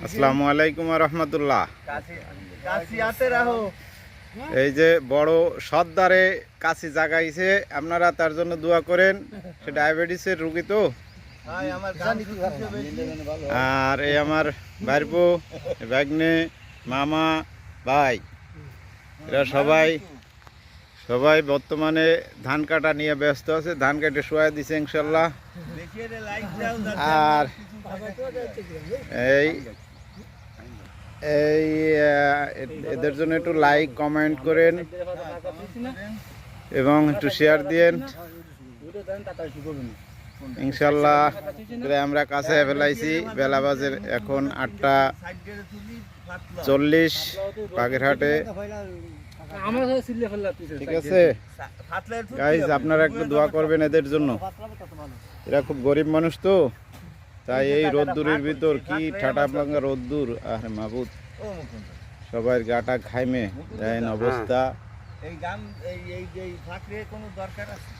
আসসালামু আলাইকুম রহমতুল্লাহ। এই যে বড় সর্দারে কাশি জাগাইছে, আপনারা তার জন্য দোয়া করেন। সে ডায়াবেটিসের রোগী তো। আর এই আমার ভাইপো, ভাগ্নে, মামা, ভাই, এরা সবাই বর্তমানে ধান কাটা নিয়ে ব্যস্ত আছে। ধান কেটে শোয়া দিছে ইনশাল্লাহ। আর এই এই এদের জন্য একটু লাইক কমেন্ট করেন এবং একটু শেয়ার দিয়েন ইনশাল্লাহ। আমরা কাছে ফেলাইছি, বেলা বাজে এখন 8:40 বাগেরহাটে। ঠিক আছে গাইজ, আপনারা একটু দোয়া করবেন এদের জন্য। এরা খুব গরিব মানুষ তো, তাই এই রোদ্দুরের ভিতর কি ঠাটা ভাঙা রোদ্দুর, আরে মাহবুব, সবাই গাটা খাইমে দেন অবস্থা। এই গান এই কোনো দরকার আছে?